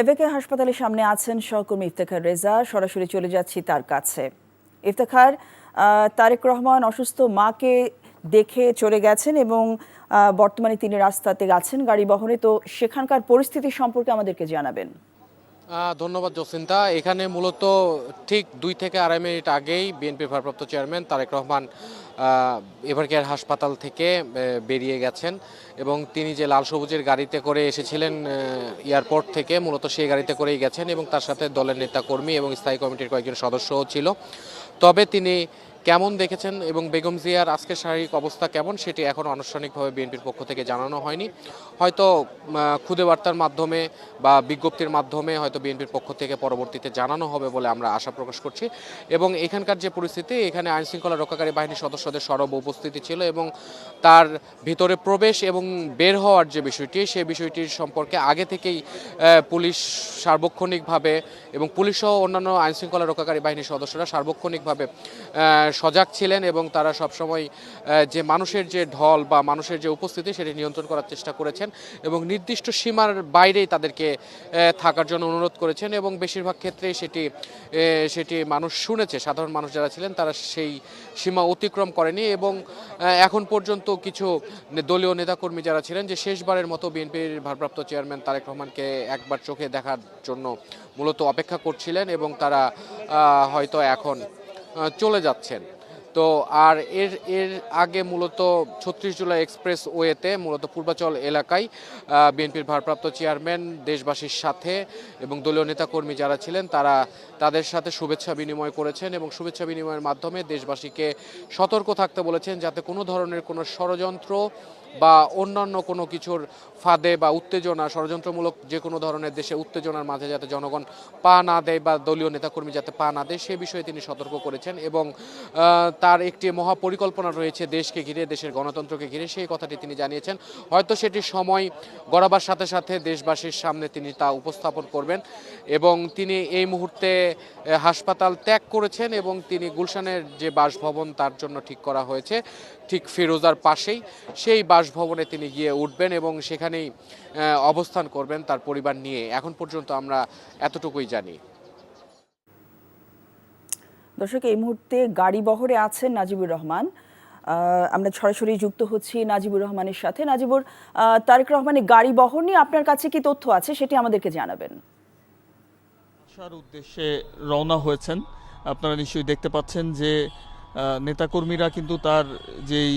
এবেকে হাসপাতালের সামনে আছেন সহকর্মী ইফতেখার রেজা। সরাসরি চলে যাচ্ছি তার কাছে। ইফতেখার, তারেক রহমান অসুস্থ মাকে দেখে চলে গেছেন এবং বর্তমানে তিনি রাস্তাতে আছেন গাড়ি বহরে। তো সেখানকার পরিস্থিতি সম্পর্কে আমাদেরকে জানাবেন। ধন্যবাদ জসিন্তা। এখানে মূলত ঠিক 2 থেকে আড়াই মিনিট আগেই বিএনপির ভারপ্রাপ্ত চেয়ারম্যান তারেক রহমান এভারকেয়ার হাসপাতাল থেকে বেরিয়ে গেছেন এবং তিনি যে লাল সবুজের গাড়িতে করে এসেছিলেন এয়ারপোর্ট থেকে, মূলত সেই গাড়িতে করেই গেছেন এবং তার সাথে দলের নেতাকর্মী এবং স্থায়ী কমিটির কয়েকজন সদস্যও ছিল। তবে তিনি কেমন দেখেছেন এবং বেগম জিয়ার আজকের শারীরিক অবস্থা কেমন সেটি এখনও আনুষ্ঠানিকভাবে বিএনপির পক্ষ থেকে জানানো হয়নি। হয়তো খুদে বার্তার মাধ্যমে বা বিজ্ঞপ্তির মাধ্যমে হয়তো বিএনপির পক্ষ থেকে পরবর্তীতে জানানো হবে বলে আমরা আশা প্রকাশ করছি। এবং এখানকার যে পরিস্থিতি, এখানে আইনশৃঙ্খলা রক্ষাকারী বাহিনীর সদস্যদের সরব উপস্থিতি ছিল এবং তার ভিতরে প্রবেশ এবং বের হওয়ার যে বিষয়টি, সেই বিষয়টির সম্পর্কে আগে থেকেই পুলিশ সার্বক্ষণিকভাবে এবং পুলিশ সহ অন্যান্য আইনশৃঙ্খলা রক্ষাকারী বাহিনীর সদস্যরা সার্বক্ষণিকভাবে সজাগ ছিলেন এবং তারা সবসময় যে মানুষের যে ঢল বা মানুষের যে উপস্থিতি সেটি নিয়ন্ত্রণ করার চেষ্টা করেছেন এবং নির্দিষ্ট সীমার বাইরেই তাদেরকে থাকার জন্য অনুরোধ করেছেন এবং বেশিরভাগ ক্ষেত্রেই সেটি মানুষ শুনেছে। সাধারণ মানুষ যারা ছিলেন তারা সেই সীমা অতিক্রম করেনি এবং এখন পর্যন্ত কিছু দলীয় নেতাকর্মী যারা ছিলেন যে শেষবারের মতো বিএনপির ভারপ্রাপ্ত চেয়ারম্যান তারেক রহমানকে একবার চোখে দেখার জন্য মূলত অপেক্ষা করছিলেন এবং তারা হয়তো এখন চলে যাচ্ছেন। তো আর এর আগে মূলত ৩৬ জুলাই এক্সপ্রেস ওয়েতে মূলত পূর্বাচল এলাকায় বিএনপির ভারপ্রাপ্ত চেয়ারম্যান দেশবাসীর সাথে এবং দলীয় নেতাকর্মী যারা ছিলেন তারা তাদের সাথে শুভেচ্ছা বিনিময় করেছেন এবং শুভেচ্ছা বিনিময়ের মাধ্যমে দেশবাসীকে সতর্ক থাকতে বলেছেন যাতে কোনো ধরনের কোনো ষড়যন্ত্র বা অন্যান্য কোনো কিছুর ফাঁদে বা উত্তেজনা, ষড়যন্ত্রমূলক যে কোনো ধরনের দেশে উত্তেজনার মাঝে যাতে জনগণ পা না দেয় বা দলীয় নেতাকর্মী যাতে পা না দেয় সে বিষয়ে তিনি সতর্ক করেছেন এবং তার একটি মহাপরিকল্পনা রয়েছে দেশকে ঘিরে, দেশের গণতন্ত্রকে ঘিরে, সেই কথাটি তিনি জানিয়েছেন। হয়তো সেটি সময় গড়াবার সাথে সাথে দেশবাসীর সামনে তিনি তা উপস্থাপন করবেন এবং তিনি এই মুহূর্তে হাসপাতাল ত্যাগ করেছেন এবং তিনি গুলশানের যে বাসভবন তার জন্য ঠিক করা হয়েছে ঠিক ফিরোজার পাশেই, সেই বাসভবনে তিনি গিয়ে উঠবেন এবং সেখানেই অবস্থান করবেন তার পরিবার নিয়ে। এখন পর্যন্ত আমরা এতটুকুই জানি। দর্শক, এই মুহূর্তে গাড়ি বহরে আছেন নাজিবুর রহমান। আমরা সরাসরি যুক্ত হচ্ছি নাজিবুর রহমানের সাথে। নাজিবুর, তারেক রহমানের গাড়ি বহর নিয়ে আপনার কাছে কি তথ্য আছে সেটি আমাদেরকে জানাবেন। আসার উদ্দেশ্যে রওনা হয়েছেন। আপনারা নিশ্চয়ই দেখতে পাচ্ছেন যে নেতাকর্মীরা কিন্তু তার যেই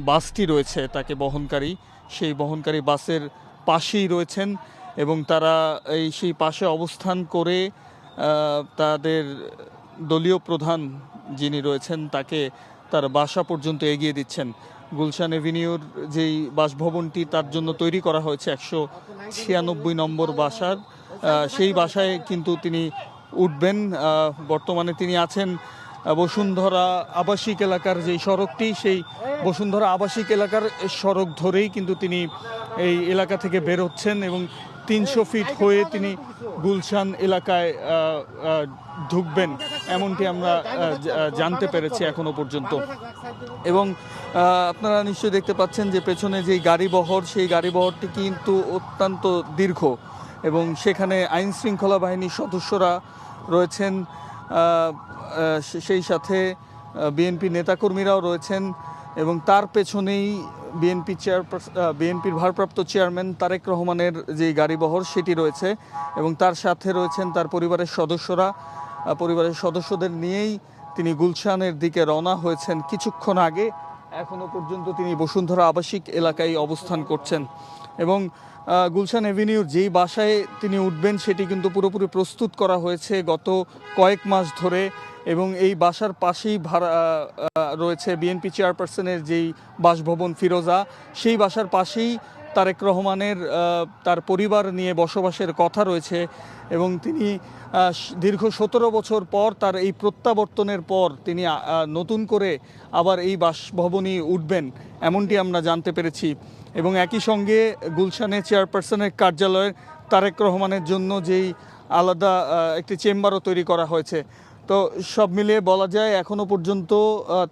বাসটি রয়েছে তাকে বহনকারী, সেই বহনকারী বাসের পাশেই রয়েছেন এবং তারা সেই পাশে অবস্থান করে তাদের দলীয় প্রধান যিনি রয়েছেন তাকে তার বাসা পর্যন্ত এগিয়ে দিচ্ছেন। গুলশান এভিনিউর যেই বাসভবনটি তার জন্য তৈরি করা হয়েছে 196 নম্বর বাসার, সেই বাসায় কিন্তু তিনি উঠবেন। বর্তমানে তিনি আছেন বসুন্ধরা আবাসিক এলাকার যেই সড়কটি, সেই বসুন্ধরা আবাসিক এলাকার সড়ক ধরেই কিন্তু তিনি এই এলাকা থেকে বের হচ্ছেন এবং 300 ফিট হয়ে তিনি গুলশান এলাকায় ঢুকবেন, এমনটি আমরা জানতে পেরেছি এখনো পর্যন্ত। এবং আপনারা নিশ্চয়ই দেখতে পাচ্ছেন যে পেছনে যেই গাড়িবহর, সেই গাড়িবহরটি কিন্তু অত্যন্ত দীর্ঘ এবং সেখানে আইন শৃঙ্খলা বাহিনীর সদস্যরা রয়েছেন, সেই সাথে বিএনপি নেতাকর্মীরাও রয়েছেন এবং তার পেছনেই বিএনপির ভারপ্রাপ্ত চেয়ারম্যান তারেক রহমানের যে গাড়িবহর সেটি রয়েছে এবং তার সাথে রয়েছেন তার পরিবারের সদস্যরা। পরিবারের সদস্যদের নিয়েই তিনি গুলশানের দিকে রওনা হয়েছেন কিছুক্ষণ আগে। এখনো পর্যন্ত তিনি বসুন্ধরা আবাসিক এলাকায় অবস্থান করছেন এবং গুলশান এভিনিউর যেই বাসায় তিনি উঠবেন সেটি কিন্তু পুরোপুরি প্রস্তুত করা হয়েছে গত কয়েক মাস ধরে এবং এই বাসার পাশেই রয়েছে বিএনপি চেয়ারপারসনের যেই বাসভবন ফিরোজা, সেই বাসার পাশেই তারেক রহমানের তার পরিবার নিয়ে বসবাসের কথা রয়েছে এবং তিনি দীর্ঘ 17 বছর পর তার এই প্রত্যাবর্তনের পর তিনি নতুন করে আবার এই বাসভবনই উঠবেন, এমনটি আমরা জানতে পেরেছি। এবং একই সঙ্গে গুলশানে চেয়ারপারসনের কার্যালয়ের তারেক রহমানের জন্য যেই আলাদা একটি চেম্বারও তৈরি করা হয়েছে। তো সব মিলিয়ে বলা যায় এখনো পর্যন্ত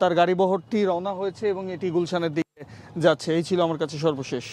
তার গাড়িবহরটি রওনা হয়েছে এবং এটি গুলশানের দিকে যাচ্ছে। এই ছিল আমার কাছে সর্বশেষ।